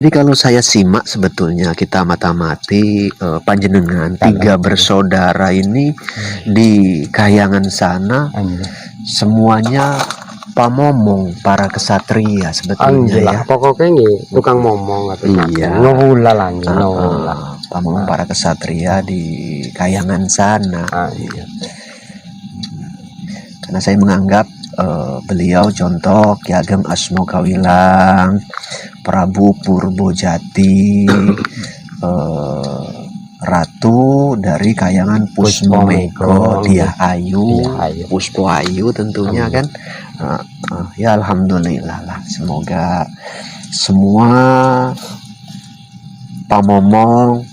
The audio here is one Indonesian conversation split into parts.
Jadi kalau saya simak sebetulnya kita mata-mati panjenengan tiga bersaudara ini di Kahyangan sana semuanya pamomong para kesatria sebetulnya ya. Pokoknya ini tukang momong atau iya. Ngula lagi, pamomong para kesatria di Kahyangan sana. Iya. Karena saya menganggap beliau contoh Ki Ageng Asmo Kawilang, Prabu Purbojati, Ratu dari Kahyangan Pusmomego, Diah Ayu, Puspo Ayu tentunya kan. Ya alhamdulillah lah, semoga semua pamomong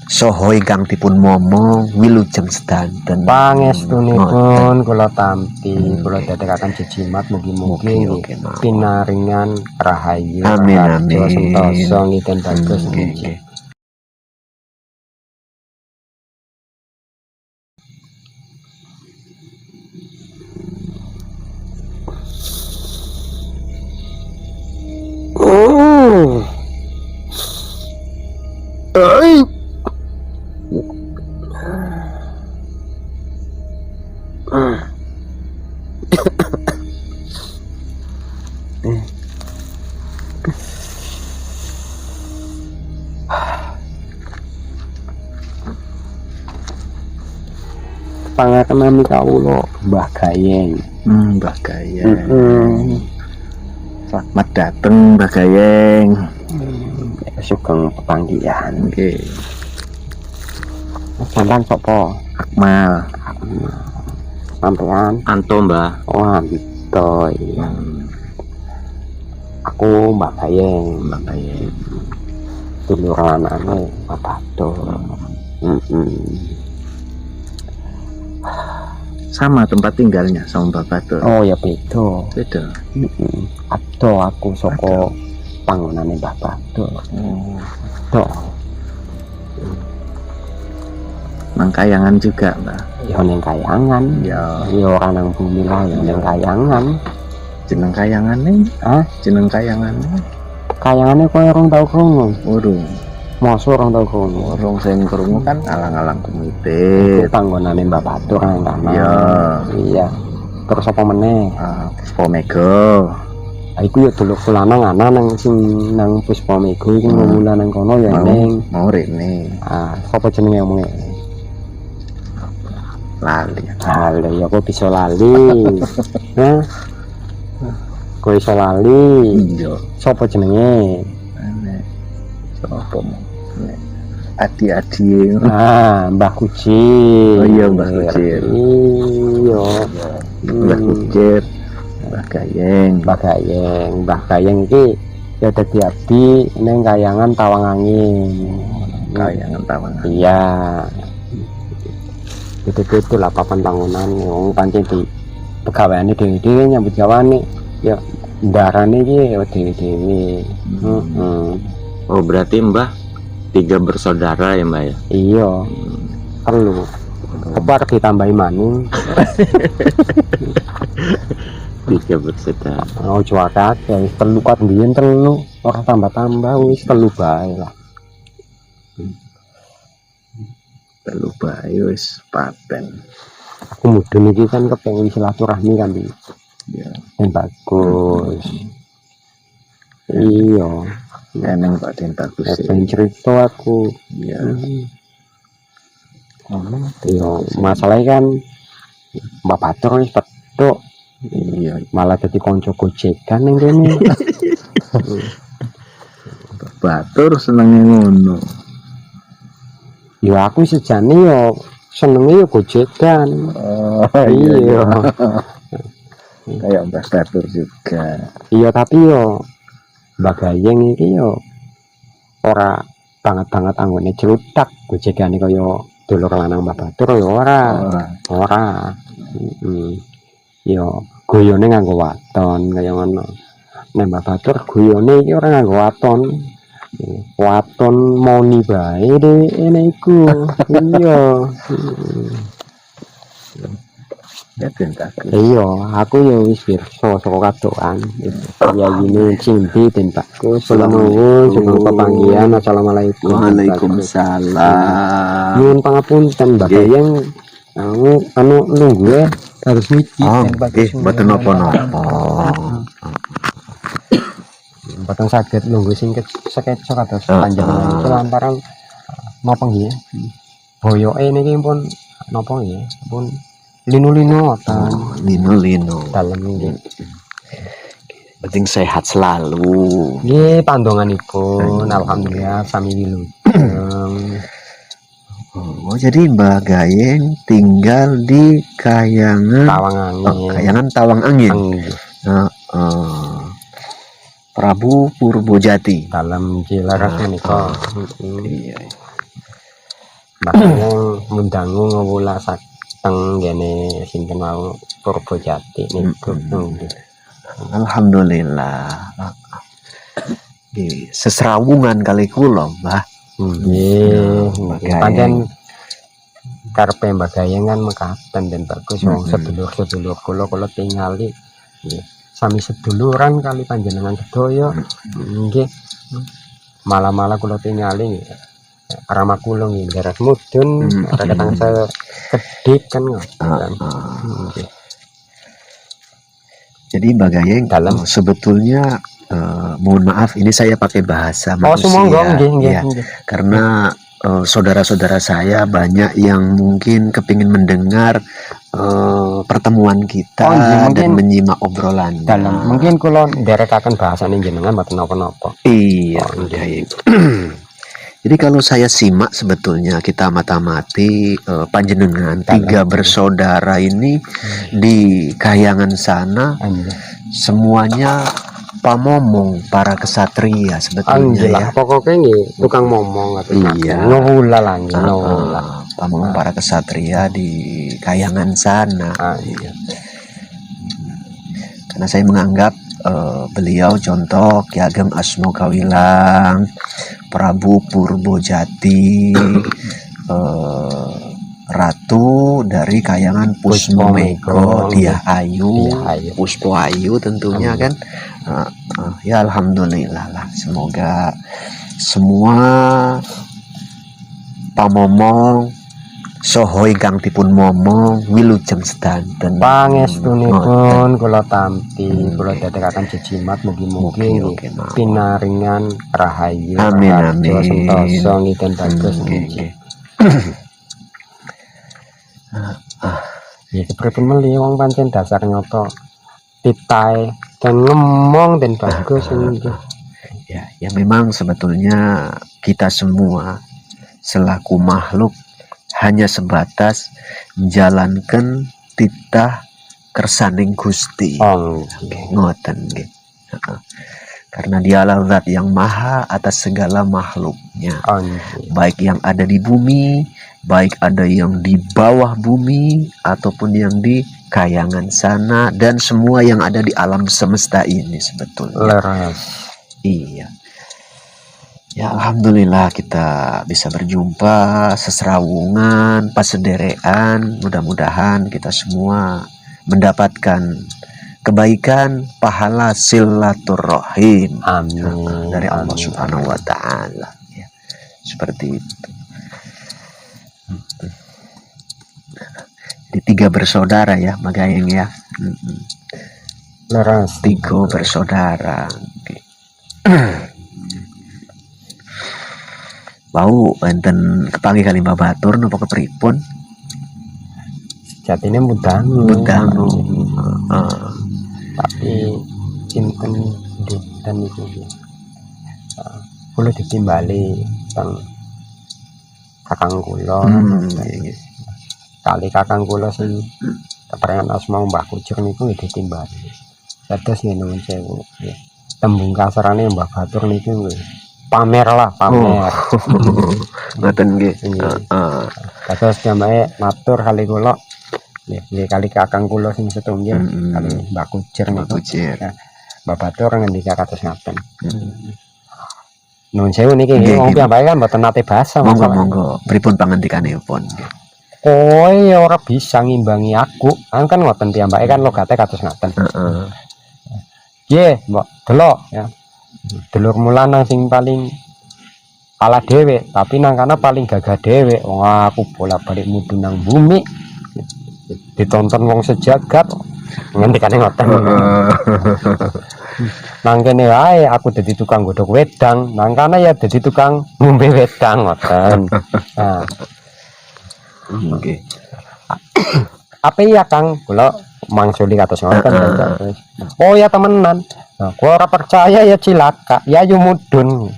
soho ingkang dipun momong wilujeng sedanten pangestunipun kula tampi kula dadekaken jejimat mugi-mugi pinaringan rahayu amin sentosa ngiten bagus nggih. Pangakenami kawula Mbah Gayeng. Mbah Gayeng. Selamat datang Mbah Gayeng. Sugeng pepanggihan. Nggih. Sampeyan sapa? Akmal. Sampeyan Anto Mbah. Oh Anto. Aku Mbah Gayeng. Mbah Gayeng. Dulur lanane Pak Batur. Sama tempat tinggalnya sama Mbak Batur. Oh ya beda. Beda. Ado aku saka panggonane Mbah Batur. Nang Kahyangan juga, Mbak. Ya ning Kahyangan. Ya ora nang bumi lah ya ning Kahyangan. Jeneng Kahyangan ning? Jeneng Kahyangan. Kahyangannya koyo rong tau krungu. Urung. Mosok orang tau krungu. Orang sing krungu kan alang-alang komite. Panggonane Mbak Batur nang kana. Iya. Terus apa meneh? Puspomego. Iku ya dulur lanang ana nang sing nang Puspomego iku ngomula nang kono ya ning mau rene. Sapa jenenge omonge? Lali. Ya kok bisa lali. Hah? Kok iso lali? Iya. Sapa jenenge? Sapa mo? Adi-adi. Mbah Kuci. Oh iya Mbah Kuci. Iya. Mbah Kuci. Mbah Gayeng. Mbah Gayeng iki ya dadi abdi ning Kahyangan Tawangangin. Kahyangan Tawangangin. Iya. Itu lah papan bangunan wong pancen di pegaweane dhewe-dhewe nyambut gawane ya ndarane iki ya dhewe-dhewe. Oh berarti Mbah 3 bersaudara ya Mbak ya? Iya. Perlu. Apa arep ditambahi maning? 3 bersaudara. Oh cuaca ya perlu kuat mbiyen telu ora tambah-tambah wis telu bae lah. Telu bae wis paten. Aku mudun iki kan kepengin silaturahmi kan iki. Iya. Yang bagus. Iya. Eneng Pak Den bagus sih. Pengen cerita aku. Iya. Iya, masalahnya kan Mbak Batur wis petuk. Iya, malah jadi konco gojekan ning kene. Mbak Batur senenge ngono. Ya aku sejane yo senenge yo gojekan. Iya. Kayak Mbak Batur juga. Iya tapi yo Mbak Gayeng iki yo ora banget anggone celutak gojekane kaya dulur lanang Mbak Batur yo ora. Yo guyone nganggo waton kaya ngono. Nek Mbak Batur guyone iki ora nganggo waton. Waton moni bae dheweke iku. Iya. Yakin Bagus. Iya, aku ya wis pirsa saka kadokan. Ya ini cimpi den Bagus. Kula nuwun sebelum pepanggihan. Assalamualaikum. Waalaikumsalam. Nyuwun pangapunten Mbak Nggih. Bayang. Anu nunggu ya harus miki Oh, den Bagus. mboten napa-napa. Mboten saged nunggu sing sketsa kados Ah, panjenengan iki lantaran napa nggih? Boyoke niki pun napa nggih? Pun linu-linu ten Lino-lino. dalem nggih. Penting sehat selalu. Nggih pandonganipun alhamdulillah sami wilujeng. Oh, jadi Mbak Gayeng tinggal di Kayangan Tawangangin. Kayangan Tawang Angin. Nggih. Prabu Purbojati. Dalem cileres menika. Iya. Makanya mundangu ngewula sateng gene sinten wau Purbojati niku. Nggih. Alhamdulillah. Di seserawungan kali kula, Mbah. Nggih, Mbak Gayeng. pancen karepe Mbak Gayeng kan mekaten den Bagus wong sedulur-sedulur kula tingali nggih. Sami seduluran kali panjenengan sedaya. Nggih. Malah kula tingali nggih. Rama kula nggih darat mudun, reketang saya kedik kan ngoten. Nggih. Jadi Mbak Gayeng Dalam. sebetulnya mohon maaf ini saya pakai bahasa Oh, manusia. sumangga nggih nggih. Ya, karena saudara-saudara saya banyak yang mungkin kepingin mendengar pertemuan kita Oh, iya, dan mungkin menyimak obrolan. Dalam mungkin kula nderekaken bahasane jenengan mboten napa-napa. Iya, Oh, Mbak nggih. Gayeng. Jadi kalau saya simak sebetulnya kita mata-mati panjenengan tiga bersaudara ini di Kayangan sana Nggih. semuanya pamomong para kesatria sebetulnya ya. Alhamdulillah pokoknya nggih tukang momong atau Iya. ngewula lah nggih ngewula. Pamomong para kesatria di Kayangan sana. Iya. Karena saya menganggap beliau contoh Ki Ageng Asmo Kawilang, Prabu Purbojati, Ratu dari Kayangan Pusmomego, Diah Ayu, Puspo Ayu tentunya kan. Ya alhamdulillah lah, semoga semua pamomong soho ingkang dipun momong wilujeng sedanten. Pangestunipun kula tampi kula dadekaken jejimat mugi-mugi pinaringan rahayu. Amin. Sentosa ngiten bagus nggih. Ya kepripun meli wong pancen dasar nyoto titae dan ngomong dan bagus nggih. Ya memang sebetulnya kita semua selaku makhluk hanya sebatas menjalankan titah kersaning Gusti. Ngoten nggih. Karena dialah zat yang maha atas segala makhluknya. Baik yang ada di bumi, baik ada yang di bawah bumi ataupun yang di Kayangan sana dan semua yang ada di alam semesta ini sebetulnya. Iya. Ya alhamdulillah kita bisa berjumpa seserawungan, pasederean. Mudah-mudahan kita semua mendapatkan kebaikan, pahala silaturahim. Amin. Dari Allah Subhanahu wa taala. Ya, seperti itu. Di tiga bersaudara ya, Mbak Gayeng ya. Tiga bersaudara. Bau enten kepanggih kali Mbak Batur napa kepripun? Jatine mudangu. Tapi cinten dinten iki. Kula ditimbali teng kakang kula. Kali kakang kula sing keperangan asma Mbah Kucur niku ditimbali. Dados yen nuwun sewu. Tembung kasarane Mbah Batur niku pamer lah, pamer. Ngoten nggih. Dados jamae matur kali kula. Nggih kali kakang kula sing setunggal kali Mbah Kucur niku. Mbah Batur ngendika kados ngaten. Nuwun sewu niki wong piyambake kan mboten nate basa. Monggo pripun pangandikanipun nggih. kowe ya ora bisa ngimbangi aku. Kan ngoten piyambake kan logate kados ngoten. Heeh. Nggih, mbok delok ya. Dulurmu lanang sing paling kalah dhewe, tapi nangkana paling gagah dhewe. Wong aku bolak-balik mudhun nang bumi. Ditonton wong sejagat. Ngendikane ngoten. Nang kene wae aku dadi tukang godhog wedang, nangkana ya dadi tukang ngombe wedang ngoten. Nah, Nggih. apa ya Kang, kula mangsuli kados ngoten. Oh ya temenan. Nah, gua ora percaya ya cilaka, ya yu mudhun.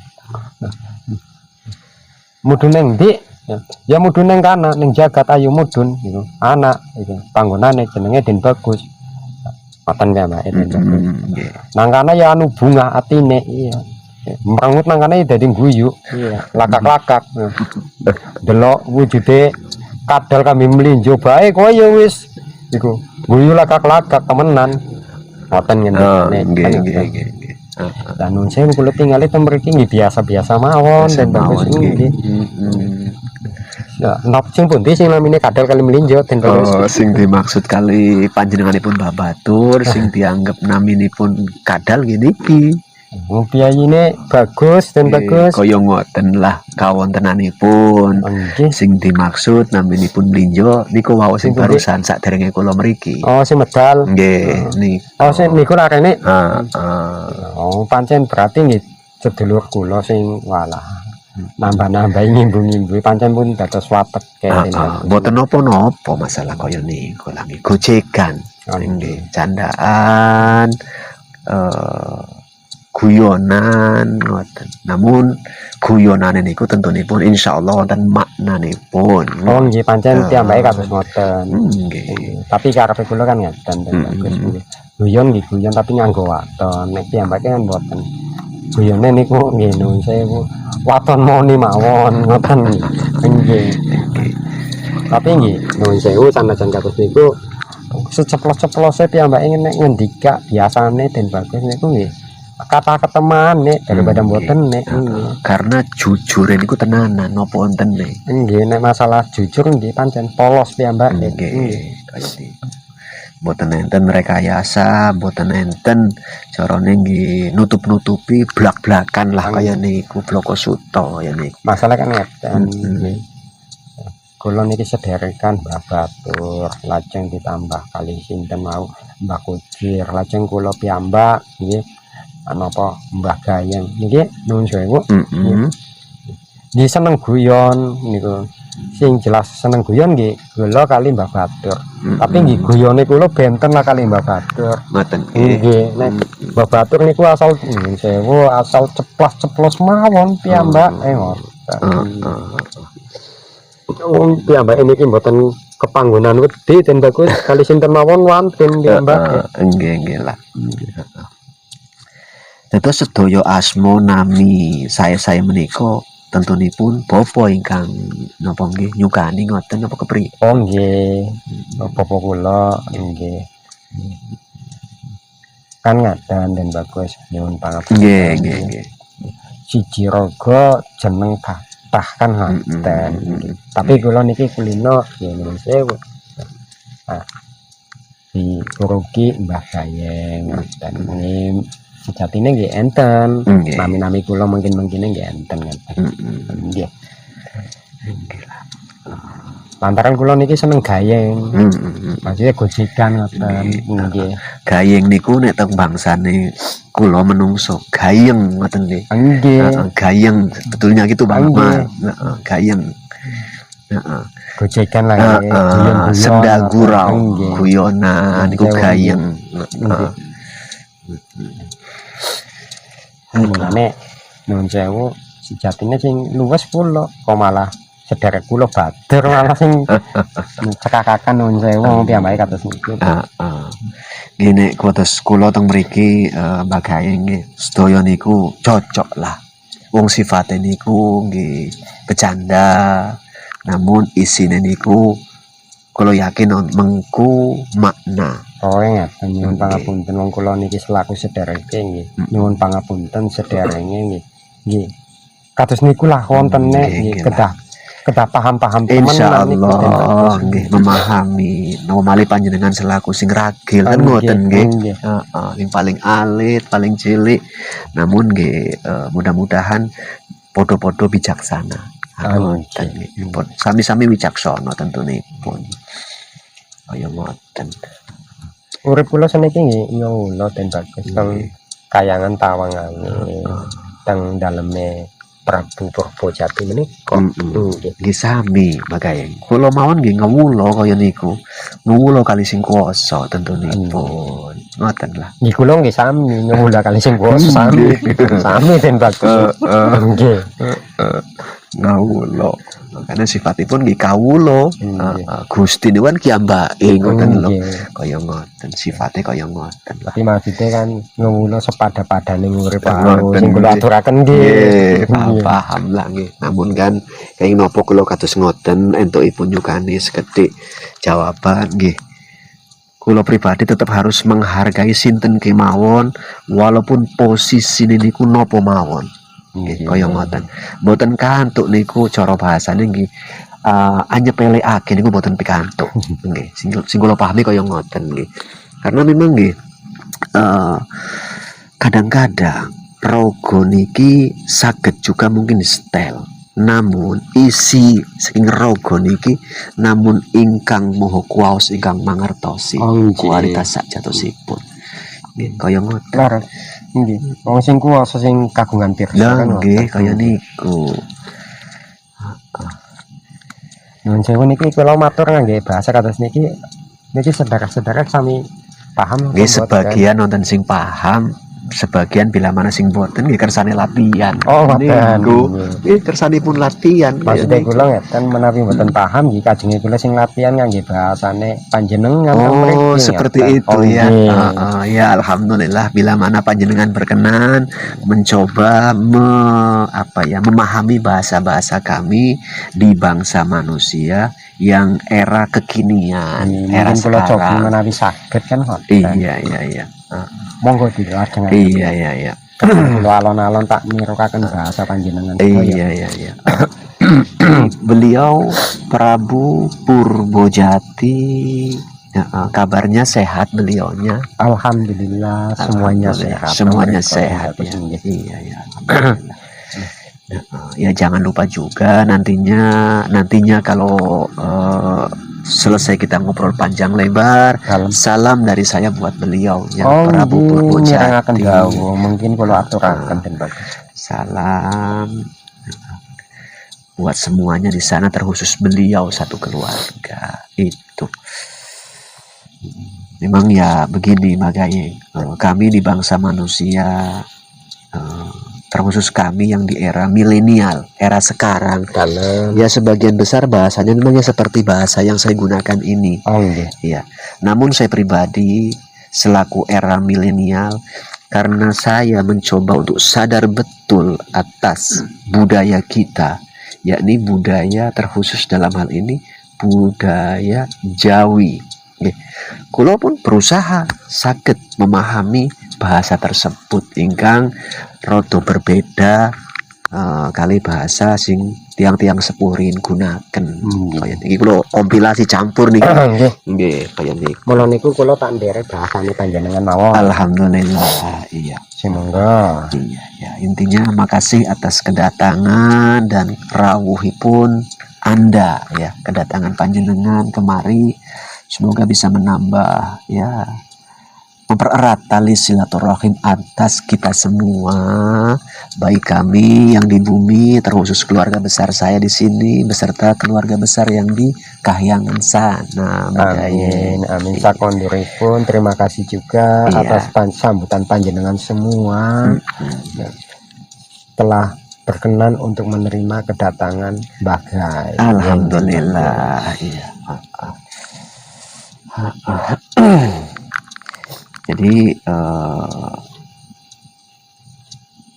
Mudhun ning ndi? Ya mudhun ning kana, ning jagat ayu mudhun gitu. Anak gitu. Panggonane jenenge Den Bagus. Ngoten ya Mbak. Nggih. Nang kana ya anu bunga atine, iya. Merengut nang kana ya dadi guyu. Iya, lakak-lakak. Delok wujude kadal kami melinjo bae kowe ya wis iku guyu lakak-lakak temenan. Ngoten ngene. Nggih. Dan nun saya kula tingali teng mriki nggih biasa-biasa mawon Den Bagus nggih. Ya, napa sing pundi sing namine kadal kali melinjo Den Bagus? Oh, sing dimaksud kali panjenenganipun Mbah Batur sing dianggap naminipun kadal ngene iki. Piyayine bagus Den Bagus. Kaya ngoten lah kawontenanipun. Nggih. Sing dimaksud naminipun melinjo niku wau sing barusan saderenge kula mriki. Oh, sing medal. Nggih, niku. Oh, sing niku larene. Heeh. Oh, pancen berarti nggih sedulur kula sing walah nambah-nambahi ngimbu-ngimbu pancen pun dados watek kene. Mboten napa-napa masalah kaya niku lah nggih. Gojegan. Nggih, candaan guyonan ngoten. Namun guyonane niku tentunipun insyaallah wonten maknanipun. Oh, nggih pancen piyambake kados ngoten. Nggih. Tapi karepe kula kan ngoten Den Bagus nggih. Guyon nggih guyon tapi nganggo waton. Nek piyambake kan mboten. Guyone niku nggih nuwun sewu. Waton moni mawon ngoten nggih. Tapi nggih nuwun sewu sanajan kados niku seceplos-ceplose piyambake nek ngendika biasane Den Bagus niku nggih kata keteman nek daripada mboten nek karena jujur niku tenanan napa wonten nek. Nggih nek masalah jujur nggih pancen polos piyambake. Nggih. Kaya niku. Mboten enten rekayasa, mboten enten carane nggih nutup-nutupi blak-blakan lah kaya niku bloko suto ya niku. Masalah kan ngeten nggih. Kula niki sederekan Mbah Batur, lajeng ditambah kali sinten mau Mbah Kujir, lajeng kula piyambak nggih napa Mbah Gayeng niki nuwun sewu. Nggih seneng guyon niku. Sing jelas seneng guyon nggih kula kali Mbah Batur. Tapi nggih guyone kula benten lah kali Mbah Batur. Ngoten Nggih, nek Mbah Batur niku asal nuwun sewu, asal ceplos-ceplos mawon piyambak ngoten. Piyambak niki mboten kepanggonan wedi Den Bagus kali sinten mawon wonten piyambak. Nggih lah. Dados sedaya asma nami saya menika tentunipun bapa ingkang napa nggih nyukani ngoten apa kepriye? Oh nggih. Bapa kula nggih. Kan ngaten Den Bagus nyuwun pangapunten. Nggih. Siji raga jeneng kathah kan ngaten. Tapi kula niki kulino ya nuwun sewu. Nah, di Kuruki Mbah Gayeng dan nggih sejatine nggih enten. Nami-nami kula mungkin-mungkine nggih enten ngoten. Nggih. Lantaran kula niki seneng gayeng. Maksudnya gojegan ngoten. Nggih. Gayeng niku nek teng bangsane kula menungso gayeng ngoten nggih. Nggih. Gayeng sebetulnya gitu Bang. Gayeng. Gojegan lah guyon-guyon. Sendal gurau, guyonan niku gayeng. Mulane nuwun sewu sejatine sing luwes kula kok malah sederek kula Batur malah sing cekakakan nuwun sewu piyambake kados niku. Nggih nek kados kula teng mriki Mbak Gayeng nggih sedaya niku cocok lah. Wong sifate niku nggih bercanda namun isine niku kula yakin mengku makna. Oh ngaten nyuwun pangapunten wong kula niki selaku sedereke nggih. Nyuwun pangapunten sederenge nggih. Nggih. Kados niku lah wonten nek nggih Kedah paham-paham Insya temenan niku Den Allah Bagus. nggih memahami nomali panjenengan selaku sing ragil kan Nggih, ngoten nggih. nggih. Heeh, yang paling alit, paling cilik. Namun nggih mudah-mudahan podo-podo bijaksana. Ngoten nggih. Sami-sami wicaksana tentunipun. Kaya ngoten. Urip kula seniki nggih nyuwun Den Bagus teng kayangan Tawangane teng daleme Prabu Purbajati menika. Nggih. Nggih sami makae. Kula mawon nggih ngewula kaya niku. Ngewula kali sing kuwasa tentunipun. Ngoten lah. Nggih kula nggih sami nyuwun kali sing kuwasa sami. Sami Den Bagus. Nggih. Ngawula. Karena sifatipun nggih kawula. Gusti niku kan kiambake ngoten lho. Kaya ngoten, sifate kaya ngoten. Tapi maksudnya kan nyuwun sepada-padane urip Ngoten, sing kula nggih. aturaken Nggih, nggih. paham lah nggih. Namun kan kenging napa kula kados ngoten entukipun nyukani sekedhik jawaban nggih. Kula pribadi tetap harus menghargai sinten kemawon walaupun posisi niku napa mawon. Nggih, kaya ngoten. Mboten kantuk niku cara bahasane nggih anyepelekake niku mboten pikantuk. Nggih, sing kula pahami kaya ngoten nggih. Karena memang nggih kadang-kadang rogo niki saged juga mungkin setel. Namun isi saking rogo niki namun ingkang moho kuwaos ingkang mangertosi kualitas sakjatosipun. Nggih, kaya ngoten. Laras. Nggih. Wong sing kuwasa sing kagungan pirsa Lah kan. nggih kaya niku. Nuwun sewu niki kula matur ngangge bahasa kados niki saudara-saudara sami paham Nggih sebagian nonton sing paham, sebagian bila mana sing boten nggih kersane latihan. Oh, ngoten. Niku nggih kersanipun latihan. Maksudnya kula ngeten menawi mboten paham nggih kajenge kula sing latihan ngangge bahasane panjenengan teng Oh, mriki, seperti ngeten. itu Oh, ya. nggih. Ya alhamdulillah bila mana panjenengan berkenan mencoba memahami bahasa-bahasa kami di bangsa manusia yang era kekinian, era Mungkin kula coba sekarang. menawi saged kan ngoten. Iya. Monggo dilajengaken. Iya. Kula alon-alon tak nirukaken bahasa panjenengan. Iya. Beliau Prabu Purbojati. Kabarnya sehat beliaunya. Alhamdulillah semuanya sehat. Semuanya sehat ya. Iya. Alhamdulillah. Ya jangan lupa juga nantinya kalau selesai kita ngobrol panjang lebar, salam dari saya buat beliau yang Prabu Purbojati. Mungkin kalau aturaken Den Bagus. Salam buat semuanya di sana terkhusus beliau satu keluarga itu. Memang ya begini makanya kami di bangsa manusia terkhusus kami yang di era milenial, era sekarang, ya sebagian besar bahasanya memangnya seperti bahasa yang saya gunakan ini. Ya, namun saya pribadi selaku era milenial, karena saya mencoba untuk sadar betul atas budaya kita, yakni budaya terkhusus dalam hal ini budaya Jawi. Kula pun berusaha saged memahami bahasa tersebut ingkang rada berbeda kali bahasa sing tiang-tiang sepurin gunaken. Kaya niki kula kompilasi campur niki. Nggih, kaya niku. Mula niku kula tak nderek bahasane panjenengan mawon. Alhamdulillah, iya. Semoga. Iya, ya. Intinya makasih atas kedatangan dan rawuhipun Anda ya, kedatangan panjenengan kemari. Semoga bisa menambah ya, mempererat tali silaturahim atas kita semua, baik kami yang di bumi terkhusus keluarga besar saya di sini beserta keluarga besar yang di Kahyangan sana. Amin sakonduripun. Terima kasih juga atas sambutan panjenengan semua telah berkenan untuk menerima kedatangan Mbah Gai. Alhamdulillah. Iya. Jadi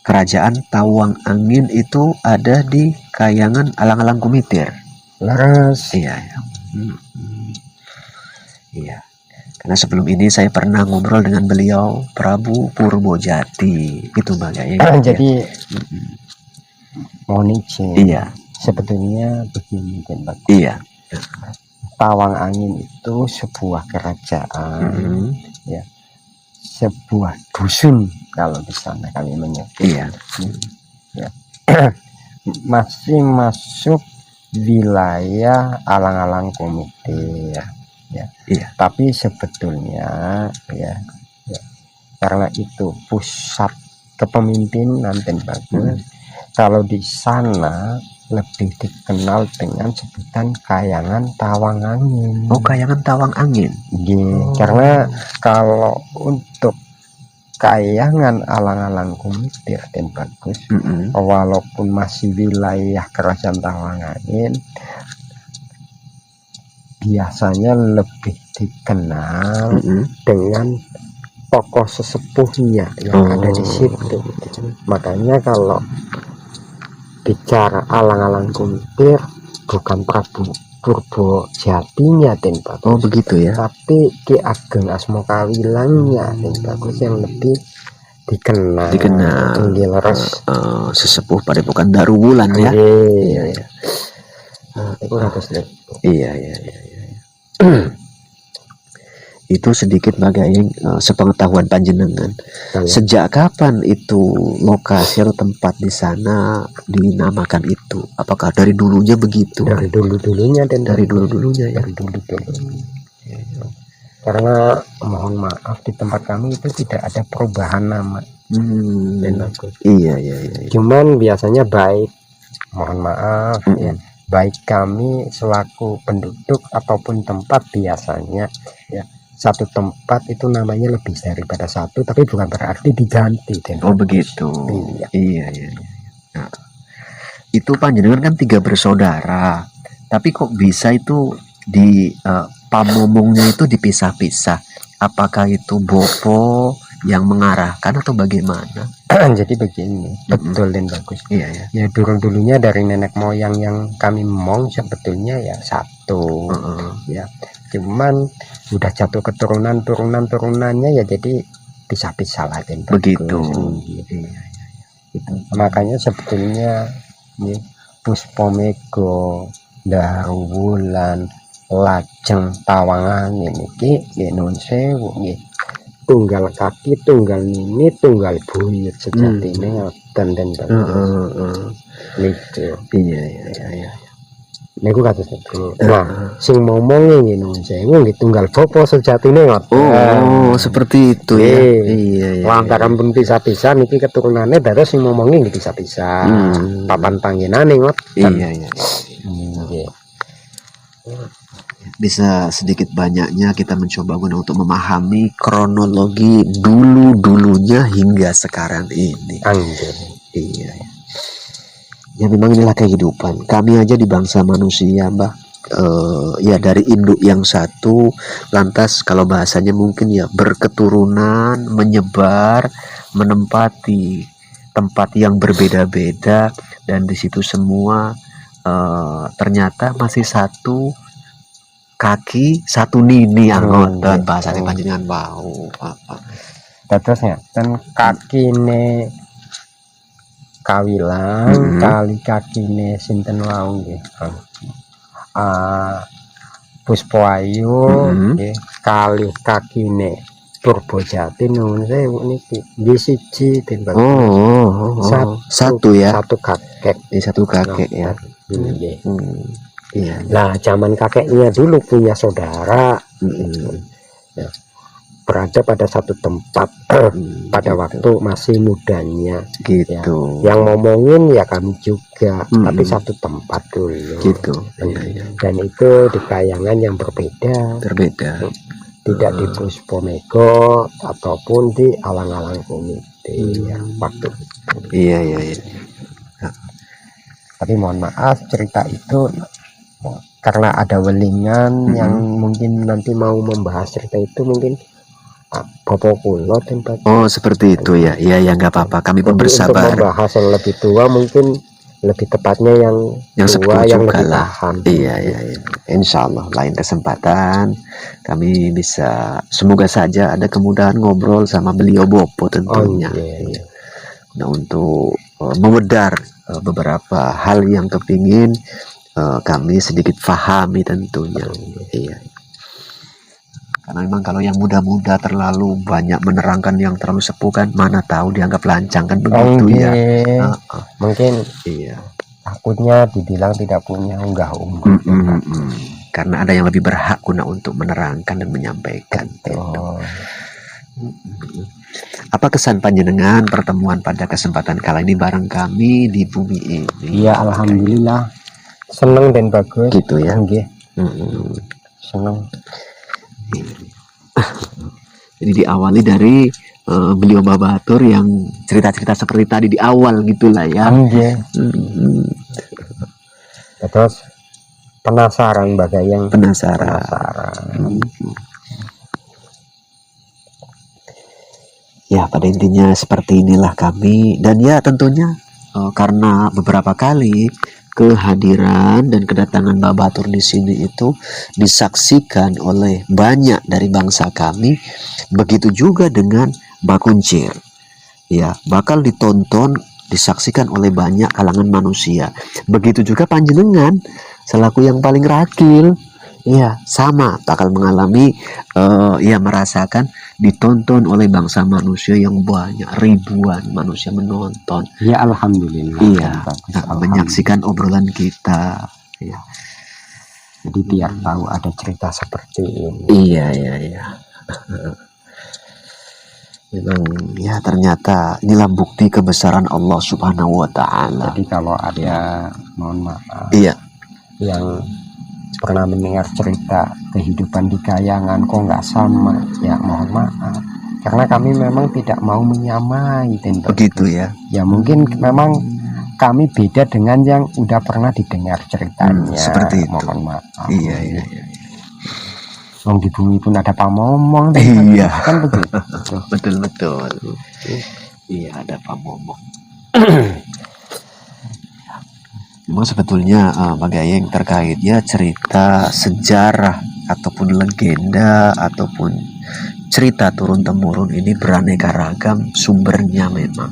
kerajaan Tawang Angin itu ada di Kahyangan Alang-alang Kumitir. Laras. Iya. Karena sebelum ini saya pernah ngobrol dengan beliau Prabu Purbojati itu bagainya. Jadi mohon izin. Iya. Sebetulnya begini kan Pak. Iya. Tawang Angin itu sebuah kerajaan, ya, sebuah dusun kalau di sana kami menyebut. Iya. Ya. Masih masuk wilayah alang-alang komite ya. Iya. Tapi sebetulnya ya, karena itu pusat kepemimpinan dan bagus. Kalau di sana lebih dikenal dengan sebutan Kayangan Tawang Angin. Oh, Kayangan Tawang Angin. Karena kalau untuk Kayangan alang-alang komite dan bagus, walaupun masih wilayah kerajaan Tawang Angin, biasanya lebih dikenal dengan tokoh sesepuhnya yang ada di situ. Makanya kalau bicara alang-alang komite, bukan Prabu Purbo Jatinya dan bagus. Oh begitu ya. Tapi Ki Ageng Asmokawilangnya dan bagus yang lebih dikenal. Sesepuh Padepokan Daruwulan ya. Iya. Itu harus Iya. Itu sedikit Bagayeng sepengetahuan panjenengan. Sejak kapan itu lokasi atau tempat di sana dinamakan itu? Apakah dari dulunya begitu? Dari dulu-dulunya dan dari dulu-dulunya ya. Dari dulu-dulunya. Karena mohon maaf di tempat kami itu tidak ada perubahan nama. Iya. Cuman biasanya baik, mohon maaf ya, baik kami selaku penduduk ataupun tempat biasanya ya, satu tempat itu namanya lebih daripada satu, tapi bukan berarti diganti. Oh begitu. Iya. Nah, itu panjenengan kan 3 bersaudara, tapi kok bisa itu di pamomongnya itu dipisah-pisah? Apakah itu Bopo yang mengarahkan atau bagaimana? Jadi begini, betul dan bagus. Iya. Ya dulu-dulunya dari nenek moyang yang kami mong sebetulnya ya satu. Ya. Cuman udah jatuh turunannya ya jadi pisah-pisah lah dan begitu. Iya. Itu. Makanya sebetulnya ya, Puspomego, Daruwulan, lajeng Tawang Angin iki nggih nuwun sewu nggih. Tunggal kaki, tunggal nini, tunggal buyut sejatine ngoten den bagus. Iya. Niku kados niku. Nah, sing momonge nggih nuwun sewu nggih tunggal bapa sejatine ngoten. Oh, seperti itu ya. Iya. Lantaran pun pisah-pisah niki keturunannya dados sing momonge nggih pisah-pisah. Papan panggenane ngoten. Iya. Bisa sedikit banyaknya kita mencoba untuk memahami kronologi dulunya hingga sekarang ini. Iya. Ya memang inilah kehidupan. Kami aja di bangsa manusia, Mbah. Ya dari induk yang satu, lantas kalau bahasanya mungkin ya berketurunan, menyebar, menempati tempat yang berbeda-beda, dan di situ semua ternyata masih satu kaki satu nini anggotan bahasanya panjenengan bau apa terusnya dan kakine Kawilang kali kakine sinten wau nggih Puspo Ayu nggih kali kakine Purbo Jati nuwun sewu niki nggih siji den satu ya satu kakek ya. Iya. Nah, zaman kakeknya dulu punya saudara ya, berada pada satu tempat pada waktu masih mudanya gitu. Ya. Yang ngomongin ya kami juga, tapi satu tempat dulu. Gitu. Dan itu di Kayangan yang berbeda. Tidak di Puspomego ataupun di alang-alang komite ya, waktu itu. Iya. Tapi mohon maaf cerita itu karena ada welingan yang mungkin nanti mau membahas cerita itu mungkin Bapak Kulo tempat. Oh seperti itu ya. Iya nggak apa-apa. Kami pun bersabar. Untuk membahas yang lebih tua mungkin lebih tepatnya yang tua yang lebih paham. Iya. Insya Allah lain kesempatan kami bisa, semoga saja ada kemudahan ngobrol sama beliau Bopo tentunya. Nah untuk memedar beberapa hal yang kepingin kami sedikit pahami tentunya. Iya. Karena memang kalau yang muda-muda terlalu banyak menerangkan yang terlalu sepuh kan, mana tahu dianggap lancang kan begitu ya. Mungkin Iya. takutnya dibilang tidak punya unggah-ungguh. Karena ada yang lebih berhak guna untuk menerangkan dan menyampaikan. Apa kesan panjenengan pertemuan pada kesempatan kali ini bareng kami di bumi ini? Iya, alhamdulillah seneng dan bagus Gitu ya. Seneng. Jadi diawali dari beliau Babatur yang cerita-cerita seperti tadi di awal gitulah ya. Terus penasaran bagayang. Penasaran. Ya, pada intinya seperti inilah kami. Dan ya tentunya karena beberapa kali kehadiran dan kedatangan Babatur di sini itu disaksikan oleh banyak dari bangsa kami, begitu juga dengan Bakuncir. Ya, bakal ditonton, disaksikan oleh banyak kalangan manusia. Begitu juga panjenengan selaku yang paling rakil, ya sama bakal mengalami ya merasakan ditonton oleh bangsa manusia yang banyak, ribuan manusia menonton. Ya alhamdulillah. Iya, menyaksikan obrolan kita. Ya. Jadi biar tahu ada cerita seperti ini. Iya. Memang ya ternyata inilah bukti kebesaran Allah Subhanahu wa Ta'ala. Jadi kalau ada, mohon maaf, yang pernah mendengar cerita kehidupan di kayangan kok nggak sama, ya mohon maaf, karena kami memang tidak mau menyamai. Begitu ya. Ya mungkin memang kami beda dengan yang udah pernah didengar ceritanya. Seperti itu. Mohon maaf. Iya. Di bumi pun ada pamomong. Iya. Kan begitu. Betul. Iya, ada pamomong. Memang sebetulnya Bagayeng terkaitnya cerita sejarah ataupun legenda ataupun cerita turun temurun ini beraneka ragam sumbernya memang.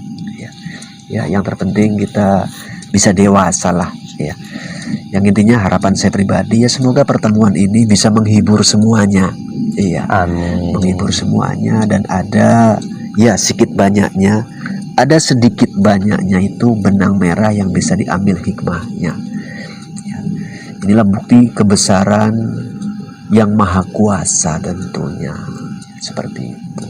Ya, yang terpenting kita bisa dewasa lah. Ya. Yang intinya harapan saya pribadi ya semoga pertemuan ini bisa menghibur semuanya. Iya. Amin. Menghibur semuanya dan ada ya sedikit banyaknya. Ada sedikit banyaknya itu benang merah yang bisa diambil hikmahnya. Ya. Inilah bukti kebesaran yang maha kuasa tentunya. Seperti itu.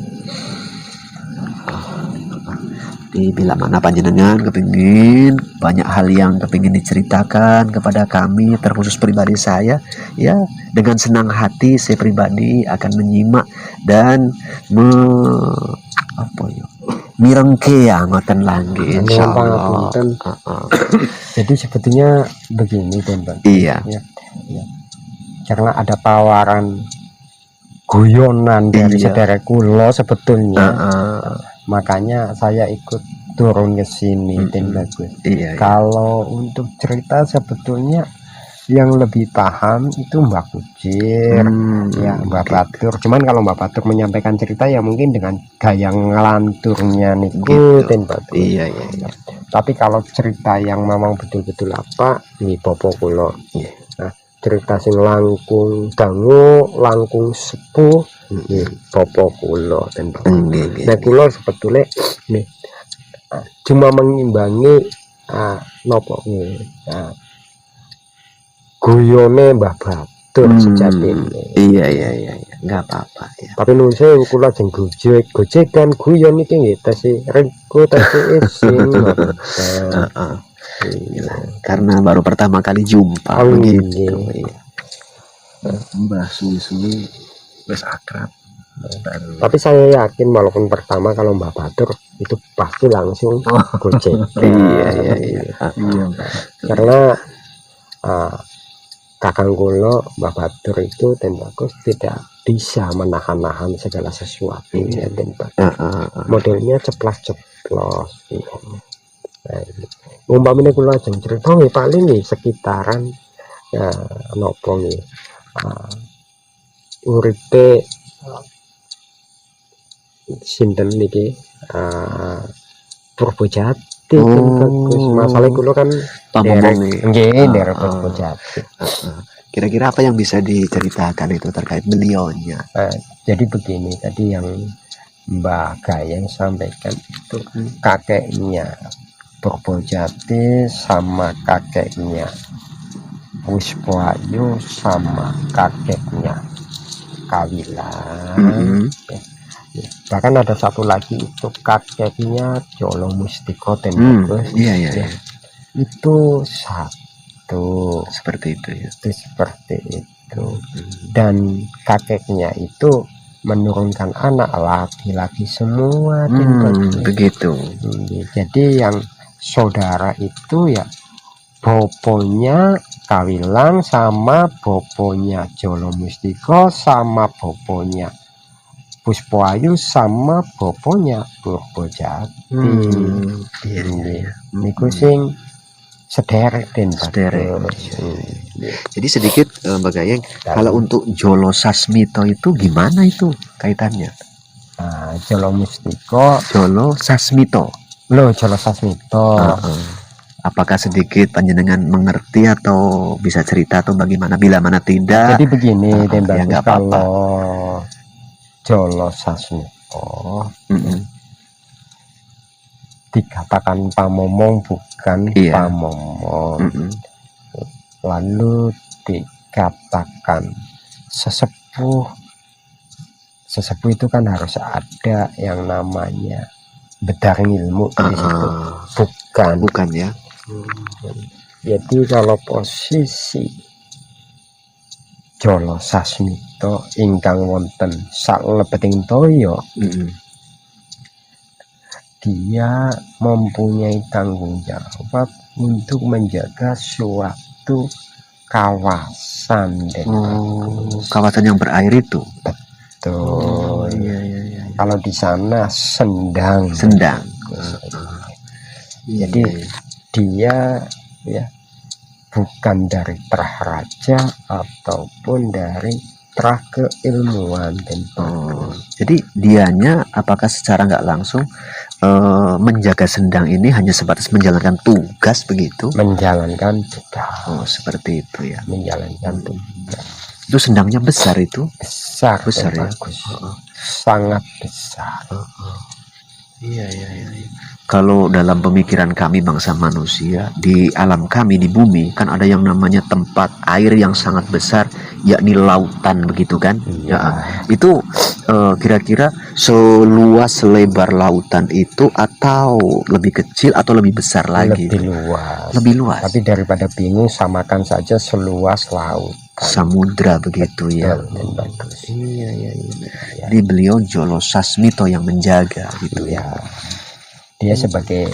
Jadi bila mana panjenengan kepingin banyak hal yang kepingin diceritakan kepada kami, terkhusus pribadi saya, ya dengan senang hati saya pribadi akan menyimak dan mirengke ya ngoten langge insyaallah. Jadi sebetulnya begini teman. Iya. Ya. Karena ada tawaran guyonan dari saudara kula sebetulnya. Makanya saya ikut turun ke sini dan bagus. Kalau untuk cerita sebetulnya yang lebih paham itu Mbak Kucir, ya Mbak Batur. Cuman kalau Mbak Batur menyampaikan cerita ya mungkin dengan gaya ngelanturnya niku dan Batur. Iya. Tapi kalau cerita yang memang betul-betul apa, nih popo kulo. Nah, cerita sing langkung dangu, langkung sepuh, nih popo kulo dan nah kulo sebetulnya nih cuma mengimbangi nopo nih. Guyone Mbah Batur sejatine. Iya, nggak apa-apa ya. Tapi nuwun kula jeng gojekan guyon iki nggih tesih rengko tesih isin. Karena baru pertama kali jumpa begitu. Iya. Mbah suwi-suwi wis akrab. Tapi saya yakin walaupun pertama kalau Mbah Batur itu pasti langsung gojek. Iya. Karena kakang kula Mbah Batur itu dan bagus tidak bisa menahan-nahan segala sesuatu ya dan modelnya ceplas-ceplos. Umpamanya kula ajeng cerita paling nih sekitaran nopo nih uripe sinten niki Purbojat Jati Oh. kan bagus. Masalah kula kan Pamomong derek nih. nggih derek Ah, Purbo ah. Jati. Kira-kira apa yang bisa diceritakan itu terkait beliaunya? Jadi begini tadi yang Mbak Gayeng sampaikan itu kakeknya Purbo Jati sama kakeknya Puspoayu sama kakeknya Kawilan. Mm-mm. Bahkan ada satu lagi itu kakeknya Jolo Mustiko Bagus. Iya, iya, iya. Itu satu Seperti itu ya. itu seperti itu. Dan kakeknya itu menurunkan anak laki-laki semua. Begitu. Jadi yang saudara itu ya bobonya Kawilang sama bobonya Jolo Mustiko sama bobonya Puspoayu sama bobonya Purbo Jati. Iya. Niku sing sederek den Sederek. bagus. Jadi sedikit Mbak Gayeng, kalau untuk Jolo Sasmito itu gimana itu kaitannya? Jolo Mustiko, Jolo Sasmito. Jolo Sasmito. Apakah sedikit panjenengan mengerti atau bisa cerita atau bagaimana? Bila mana tidak, Jadi begini den ya bagus, nggak apa-apa. kalau Jolo Sasmito dikatakan pamomong bukan pamomong. Lalu dikatakan sesepuh itu kan harus ada yang namanya bedar ilmu di situ. Bukan ya. Jadi kalau posisi Jolo Sasmito ingkang wonten salebeting toya, dia mempunyai tanggung jawab untuk menjaga suatu kawasan. Kawasan yang berair itu. Betul. Iya. Kalau di sana sendang. Jadi dia ya bukan dari terah raja ataupun dari terah keilmuan. Jadi dianya apakah secara nggak langsung menjaga sendang ini hanya sebatas menjalankan tugas begitu? Menjalankan tugas. Seperti itu ya. Menjalankan tugas. Itu sendangnya besar itu? Besar ya. Bagus. Sangat besar. Iya. Kalau dalam pemikiran kami bangsa manusia, di alam kami di bumi kan ada yang namanya tempat air yang sangat besar, yakni lautan begitu kan? Itu kira-kira seluas selebar lautan itu atau lebih kecil atau lebih besar lagi? Lebih luas. Tapi daripada bingung, samakan saja seluas laut. Samudra begitu ya. Bagus. Iya. Jadi beliau Jolo Sasmito yang menjaga gitu ya. Dia sebagai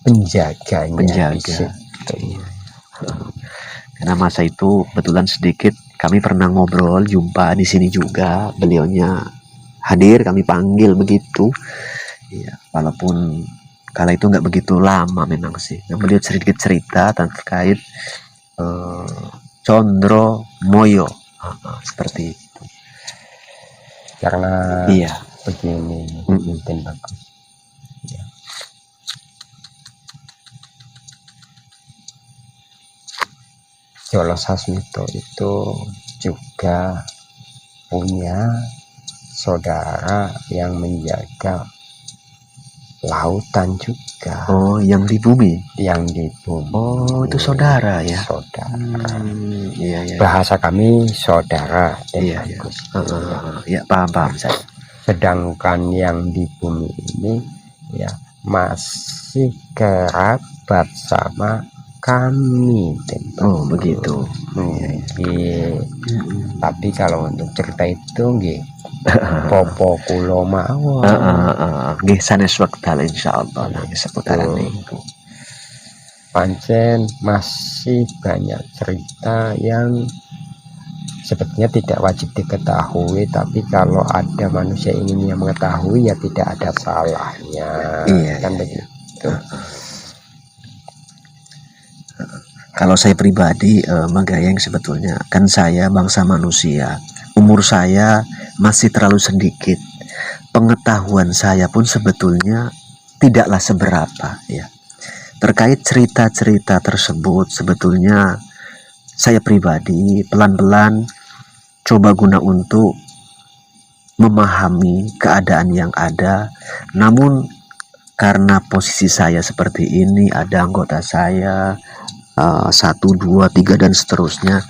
penjaga. Karena masa itu kebetulan sedikit kami pernah ngobrol, jumpa di sini juga, beliaunya hadir, kami panggil begitu. Iya, walaupun kala itu nggak begitu lama memang sih. Nah, beliau sedikit cerita terkait Condro Moyo, seperti itu. Karena begini, bagus. Jolo Sasmito itu juga punya saudara yang menjaga lautan juga. Yang di bumi. Itu saudara ya. Saudara. Iya. Bahasa kami saudara. Iya. Ya paham saya. Sedangkan yang di bumi ini ya masih kerabat sama kami. Begitu. Tapi kalau untuk cerita itu nggih popo kula mawon. Nggih sanes wekdal insyaallah seputaran niku. Pancen masih banyak cerita yang sebetulnya tidak wajib diketahui, tapi kalau ada manusia ingin yang mengetahui ya tidak ada salahnya. Begitu. Kalau saya pribadi Mbak Gayeng, sebetulnya kan saya bangsa manusia, umur saya masih terlalu sedikit, pengetahuan saya pun sebetulnya tidaklah seberapa ya. Terkait cerita-cerita tersebut sebetulnya saya pribadi pelan-pelan coba guna untuk memahami keadaan yang ada. Namun karena posisi saya seperti ini, ada anggota saya 1, 2, 3 dan seterusnya.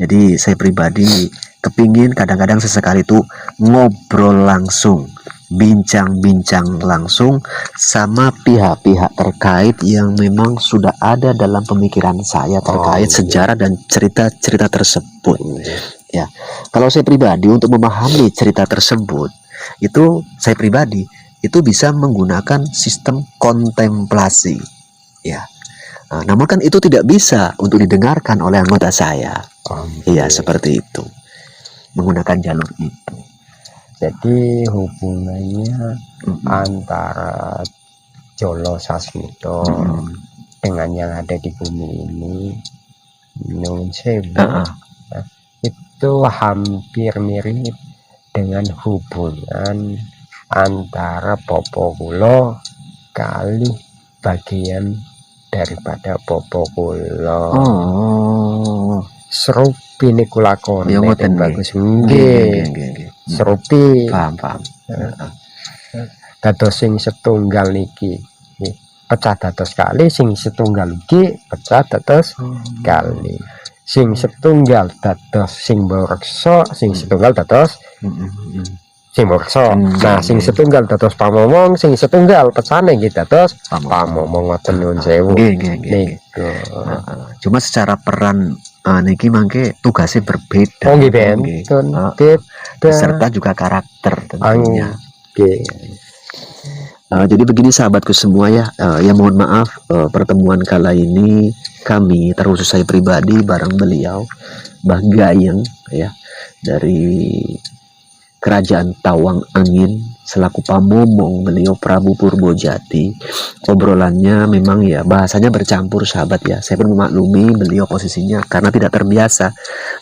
Jadi saya pribadi kepingin kadang-kadang sesekali itu ngobrol langsung, bincang-bincang langsung sama pihak-pihak terkait yang memang sudah ada dalam pemikiran saya terkait sejarah dan cerita-cerita tersebut. Ya, kalau saya pribadi untuk memahami cerita tersebut, itu saya pribadi itu bisa menggunakan sistem kontemplasi. Ya, namun kan itu tidak bisa untuk didengarkan oleh anggota saya. Iya, seperti itu. Menggunakan jalur itu. Jadi hubungannya antara Jolo Sasmito dengan yang ada di bumi ini, Nun Sewu, itu hampir mirip dengan hubungan antara Popo Kulo kali bagian daripada Popo Kulo. Serupi niku lakone ngoten bagus nggih. serupi Paham. dados sing setunggal niki pecah dados kali, sing setunggal iki pecah dados kali, sing setunggal dados sing reksa, sing setunggal dados sing reksa. Nah, sing setunggal dados pamomong, sing setunggal pecane nggih dados pamomong. Ngoten Nun Sewu. Nggih. Cuma secara peran niki mangke tugasnya berbeda. Oh nggih benten. Beserta juga karakter tentunya. Jadi begini sahabatku semua ya, ya mohon maaf pertemuan kala ini kami terkhusus saya pribadi bareng beliau Mbah Gayeng ya dari Kerajaan Tawang Angin selaku pamomong beliau Prabu Purbojati. Obrolannya memang ya bahasanya bercampur sahabat ya. Saya pun memaklumi beliau posisinya karena tidak terbiasa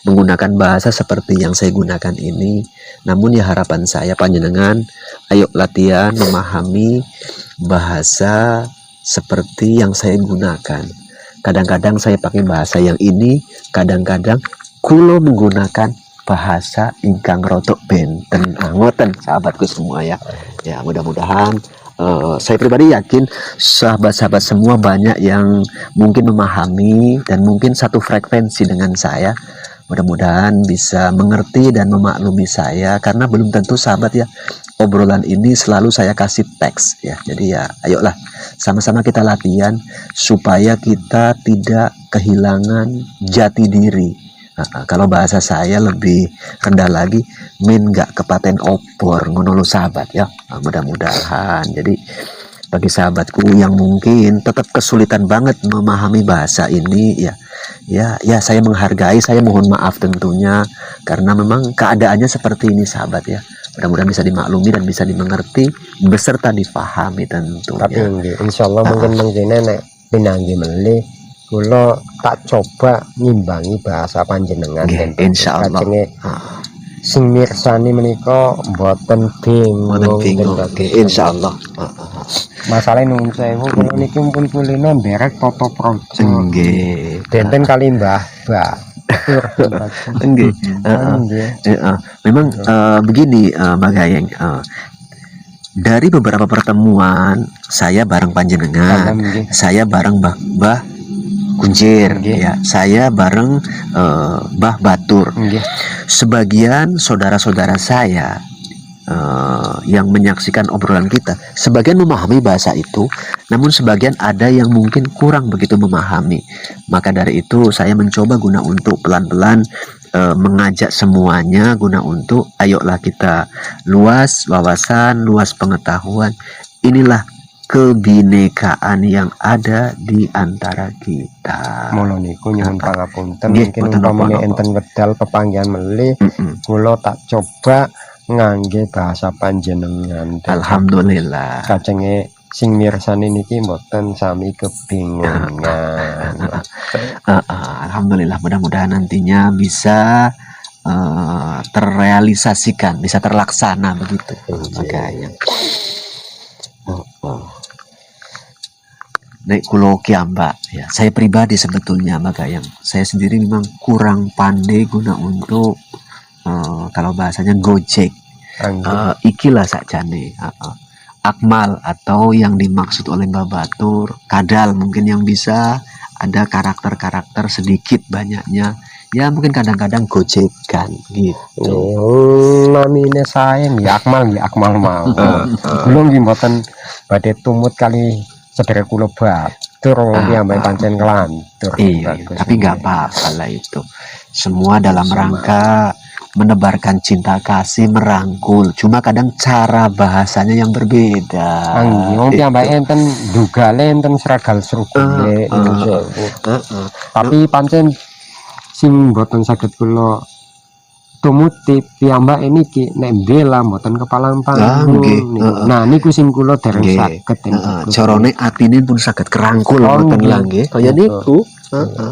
menggunakan bahasa seperti yang saya gunakan ini. Namun ya harapan saya panjenengan ayo latihan memahami bahasa seperti yang saya gunakan. Kadang-kadang saya pakai bahasa yang ini, kadang-kadang kulo menggunakan bahasa ingkang rotok benten. Ngoten sahabatku semua ya. Ya mudah-mudahan saya pribadi yakin sahabat-sahabat semua banyak yang mungkin memahami dan mungkin satu frekuensi dengan saya. Mudah-mudahan bisa mengerti dan memaklumi saya karena belum tentu sahabat ya obrolan ini selalu saya kasih teks ya. Jadi ya ayolah sama-sama kita latihan supaya kita tidak kehilangan jati diri. Kalau bahasa saya lebih rendah lagi, min gak kepaten opor ngono sahabat ya. Mudah-mudahan jadi bagi sahabatku yang mungkin tetap kesulitan banget memahami bahasa ini ya saya menghargai, saya mohon maaf tentunya karena memang keadaannya seperti ini sahabat ya. Mudah-mudahan bisa dimaklumi dan bisa dimengerti beserta difahami tentunya. Tapi insyaallah mungkin mengkene nek pinanggi melih kula tak coba ngimbangi bahasa panjenengan dan insyaallah sing mirsani menika mboten bingung insyaallah. Masalah Nun Sewu kula niki pun kulino nderek foto project nggih benten kali Mbah nggih. Memang begini Mbak Gayeng, dari beberapa pertemuan saya bareng panjenengan, saya bareng Mbah Kunjir ya, saya bareng Mbah Batur. Sebagian saudara-saudara saya yang menyaksikan obrolan kita, sebagian memahami bahasa itu, namun sebagian ada yang mungkin kurang begitu memahami. Maka dari itu saya mencoba guna untuk pelan-pelan mengajak semuanya guna untuk ayolah kita luas wawasan, luas pengetahuan. Inilah kebinekaan yang ada di antara kita. Mula niku nyuwun pangapunten mungkin umpamane enten wedal pepanggihan melih kula tak coba ngangge bahasa panjenengan. Alhamdulillah. Kacenge sing mirsani niki mboten sami kebingungan. Alhamdulillah, mudah-mudahan nantinya bisa terrealisasikan, bisa terlaksana begitu. Makanya nek kulo kiambak ya, saya pribadi sebetulnya Mbak Gayeng, saya sendiri memang kurang pandai guna untuk kalau bahasanya gojek. Ikilah sakjane akmal atau yang dimaksud oleh Mbak Batur kadal, mungkin yang bisa ada karakter-karakter sedikit banyaknya ya, mungkin kadang-kadang gojekan gitu. Namine saya ya akmal mau. Belum mboten badhe tumut kali sedherek kula Batur piyambake pancen kelantur. Iya, tapi nggak apa-apa lah itu. Semua dalam rangka menebarkan cinta kasih, merangkul. Cuma kadang cara bahasanya yang berbeda. Wong piyambake enten dugale enten seragal serugale. Tapi pancen sing mboten saged kula tumuti piyambake niki nek bela mboten kepalang panggung. Nah niku sing kula dereng saged. Carane atine pun saged kerangkul mboten lah nggih. Kaya niku.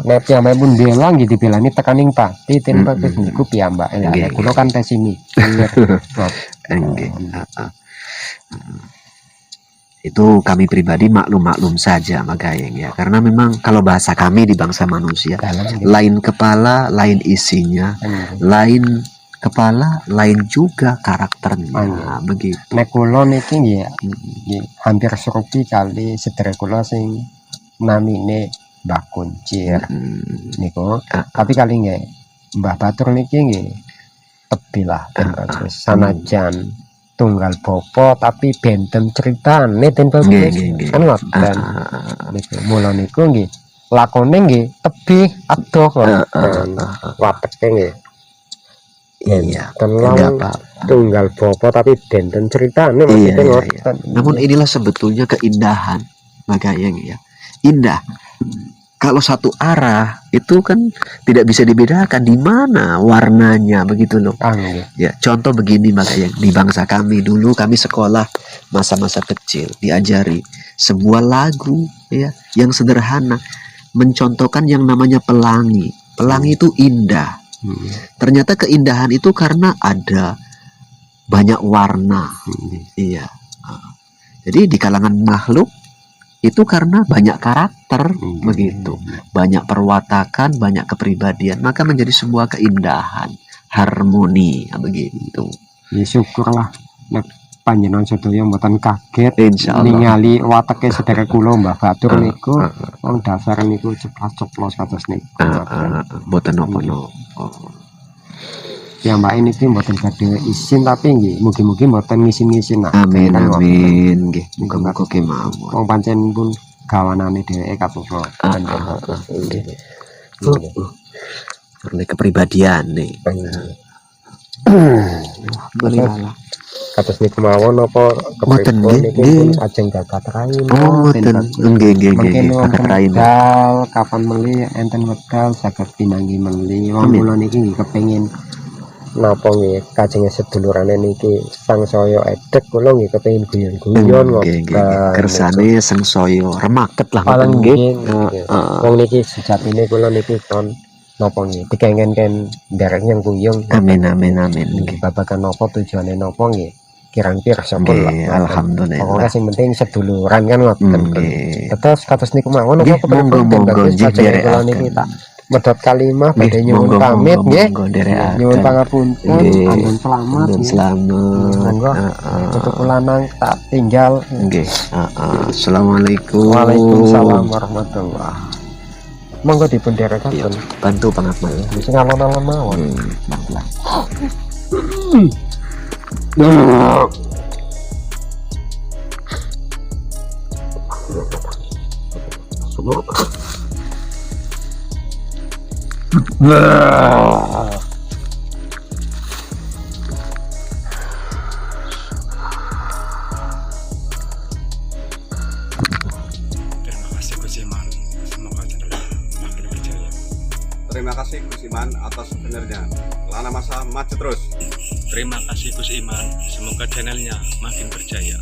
Nek piyambake pun bela nggih dibelani tekaning pati ten pati niku piyambake. Lah kula kan tesimi. Nggih. Itu kami pribadi maklum saja Mbak Gayeng ya, karena memang kalau bahasa kami di bangsa manusia lain kepala lain isinya, lain kepala lain juga karakternya begitu. Nek kula niki nggih hampir serupi kali sedherek kula sing namine Mbah Kuncir niku, tapi kali nggih Mbah Batur niki nggih tebih lah sanajan tunggal bopo tapi benten ceritane den bagus kan ngoten niku. Mula niku nggih lakone nggih tebih adoh kok wateke nggih. Iya, tenang tunggal bopo tapi benten ceritane maksudnya ngoten. Namun inilah sebetulnya keindahan Mbak Gayeng ya. Indah. Kalau satu arah itu kan tidak bisa dibedakan di mana warnanya begitu loh. Ya, contoh begini Mbak Gayeng, di bangsa kami dulu kami sekolah masa-masa kecil diajari sebuah lagu ya yang sederhana mencontohkan yang namanya pelangi. Pelangi itu indah. Ternyata keindahan itu karena ada banyak warna. Iya. Jadi di kalangan makhluk itu karena banyak karakter begitu, banyak perwatakan, banyak kepribadian, maka menjadi sebuah keindahan, harmoni begitu. Ya syukurlah nek panjenengan sedaya mboten kaget insyaallah ningali wateke sedherek kula Mbah Batur niku wong dasar niku ceplos kados niku. Mboten napa-napa. Ya Mbak ini sih mboten badhe izin tapi nggih mugi-mugi mboten ngisin-ngisin. Amin amin nggih. Muga-muga kemawon. Wong pancen pun gawanane dheweke katusa. Nggih. Karena kepribadian nih. Berilah. Kados niku mawon apa mboten nggih ajeng gagat rain. Mboten nggih gagat rain. Kapan meli enten wekdal saged pinanggi meli. Wong kula niki nggih kepengin napa nggih kajenge sedulurane niki sangsaya edek kula nggih kepengin guyon-guyon ngoten. Kersane sangsaya remaket lah ngoten nggih. Wong niki sejatine kula niki kon napa nggih dikengen-ken nderek yang guyon. Amin nggih. Babagan napa tujuane napa nggih kirang-kirang sampun lah. Alhamdulillah. Pokoke sing penting seduluran kan ngoten. Terus kados niku mawon napa monggo kula niki tak medhot kalimah badhe nyuwun pamit nggih. Nyuwun pangapunten, andun selamat. Monggo cukup lanang tak tinggal nggih. Assalamualaikum. Waalaikumsalam warahmatullahi. Monggo dipun derekaken. Bantu pangakmal. Sing alon-alon mawon. Terima kasih Gus Iman atas sebenarnya. Lana masa maju terus. Terima kasih Gus Iman, semoga channelnya makin berjaya.